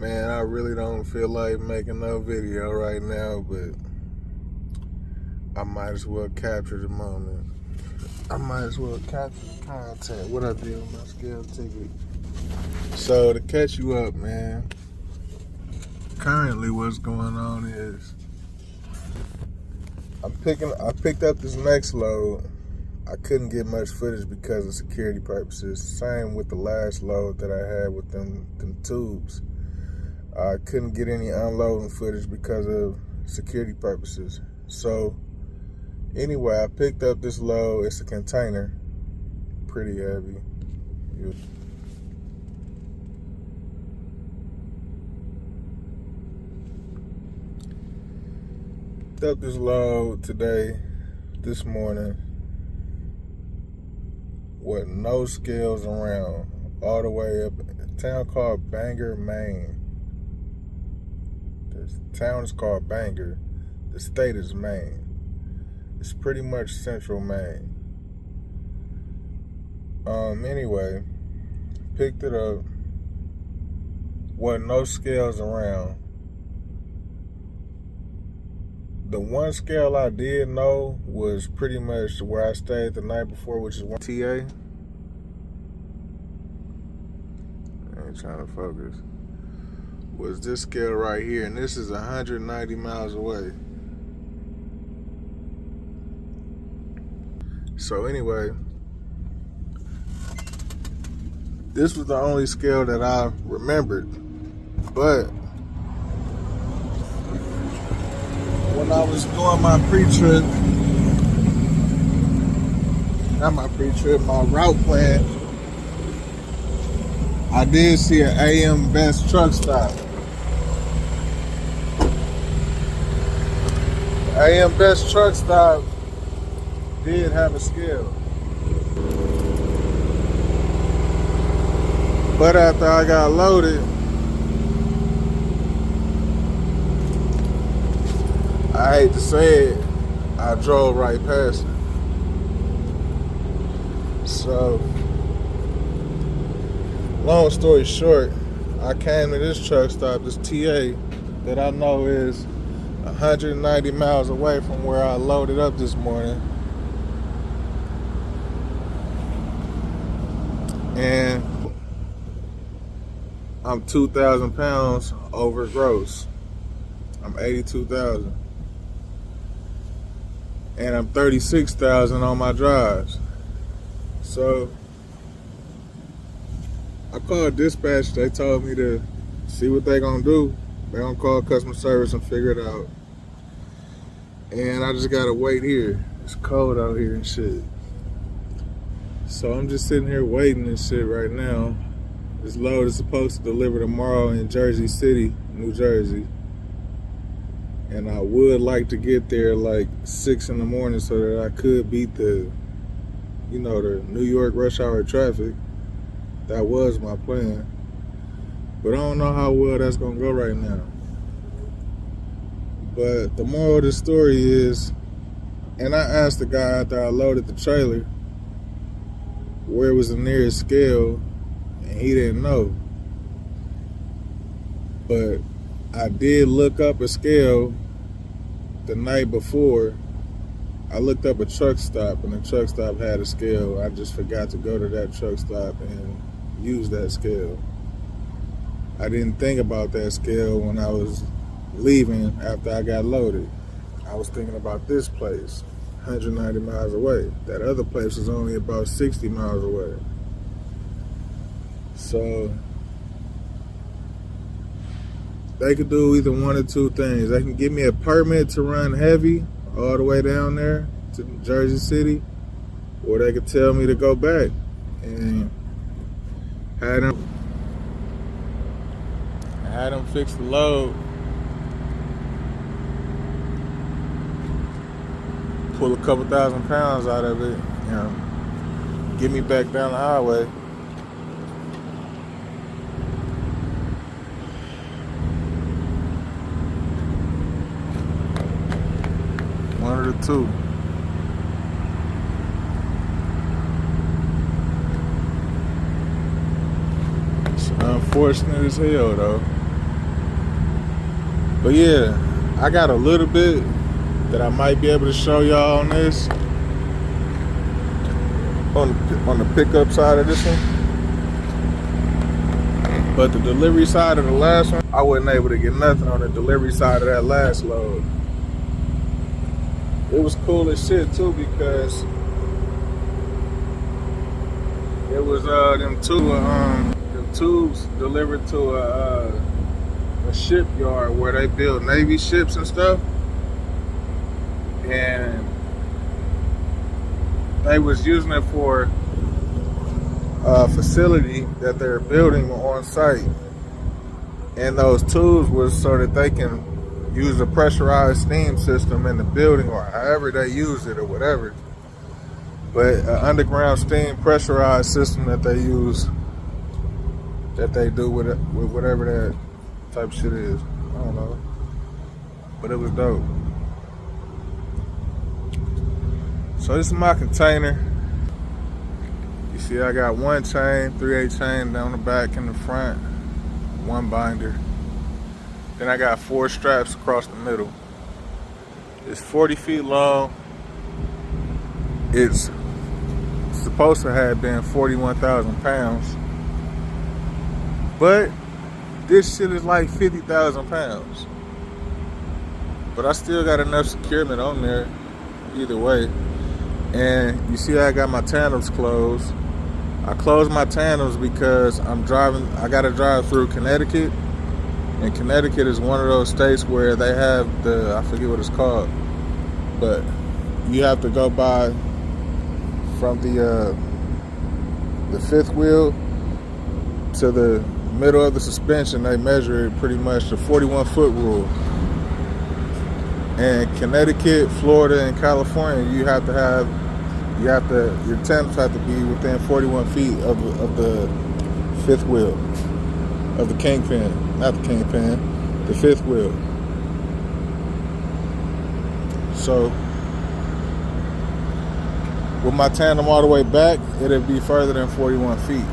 Man, I really don't feel like making no video right now, but I might as well capture the moment. I might as well capture the content. What I did with my scale ticket. So to catch you up, man, currently what's going on is I picked up this next load. I couldn't get much footage because of security purposes. Same with the last load that I had with them tubes. I couldn't get any unloading footage because of security purposes. So anyway, I picked up this load. It's a container, pretty heavy. Picked up this load this morning, with no scales around, all the way up a town called Bangor, Maine. The town is called Bangor. The state is Maine. It's pretty much central Maine. Anyway, picked it up. Wasn't no scales around. The one scale I did know was pretty much where I stayed the night before, which is one TA. I ain't trying to focus. Was this scale right here, and this is 190 miles away. So anyway, this was the only scale that I remembered. But when I was doing my pre-trip, my route plan, I did see an AM Best truck stop. The AM Best truck stop did have a scale. But after I got loaded, I hate to say it, I drove right past it. So, long story short, I came to this truck stop, this TA, that I know is 190 miles away from where I loaded up this morning. And I'm 2,000 pounds over gross. I'm 82,000. And I'm 36,000 on my drives. So I called dispatch. They told me to see what they gonna do. They gonna call customer service and figure it out. And I just gotta wait here. It's cold out here and shit. So I'm just sitting here waiting and shit right now. This load is supposed to deliver tomorrow in Jersey City, New Jersey. And I would like to get there like 6 in the morning so that I could beat the New York rush hour traffic. That was my plan. But I don't know how well that's gonna go right now. But the moral of the story is, and I asked the guy after I loaded the trailer where was the nearest scale, and he didn't know. But I did look up a scale the night before. I looked up a truck stop, and the truck stop had a scale. I just forgot to go to that truck stop and use that scale. I didn't think about that scale when I was leaving after I got loaded. I was thinking about this place, 190 miles away. That other place is only about 60 miles away. So they could do either one or two things. They can give me a permit to run heavy all the way down there to Jersey City, or they could tell me to go back and had them fix the load, pull a couple thousand pounds out of it, get me back down the highway. One of the two. It's unfortunate as hell, though. But yeah, I got a little bit that I might be able to show y'all on this. On the pickup side of this one. But the delivery side of the last one, I wasn't able to get nothing on the delivery side of that last load. It was cool as shit too, because it was them tubes delivered to a shipyard where they build Navy ships and stuff, and they was using it for a facility that they're building on site, and those tubes was so that they can use a pressurized steam system in the building, or however they use it or whatever. But an underground steam pressurized system that they use, that they do with it, with whatever that type of shit is. I don't know. But it was dope. So this is my container. You see I got one chain, 3/8 chain down the back and the front, one binder. Then I got 4 straps across the middle. It's 40 feet long. It's supposed to have been 41,000 pounds. But this shit is like 50,000 pounds. But I still got enough securement on there either way. And you see I got my tandems closed. I closed my tandems because I gotta drive through Connecticut. And Connecticut is one of those states where they have I forget what it's called, but you have to go by from the 5th wheel to the middle of the suspension. They measure it pretty much the 41-foot rule. And Connecticut, Florida, and California, your tandems have to be within 41 feet of the 5th wheel of the kingpin, not the kingpin, the 5th wheel. So with my tandem all the way back, it'll be further than 41 feet.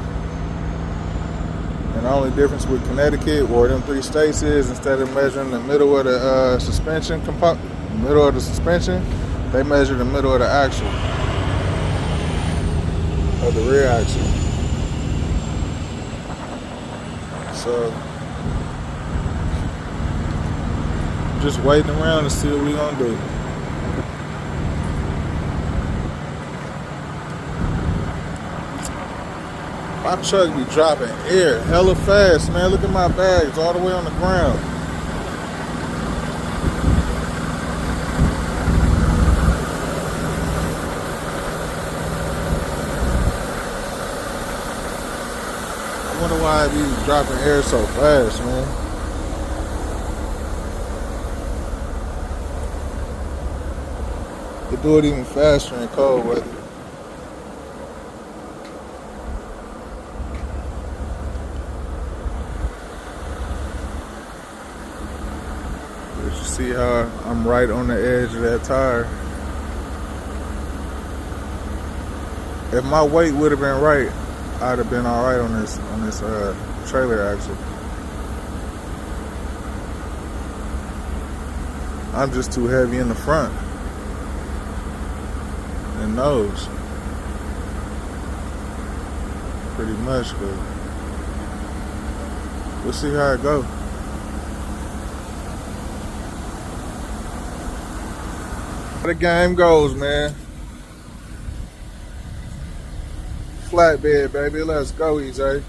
And the only difference with Connecticut or them 3 states is, instead of measuring the middle of the suspension, they measure the middle of the axle, of the rear axle. So just waiting around to see what we gonna do. My truck be dropping air hella fast, man. Look at my bags all the way on the ground. I wonder why it be dropping air so fast, man. They do it even faster in cold weather. See how I'm right on the edge of that tire. If my weight would have been right, I'd have been all right on this trailer axle. I'm just too heavy in the front and nose, pretty much. But we'll see how it goes. The game goes, man. Flatbed, baby. Let's go, EJ.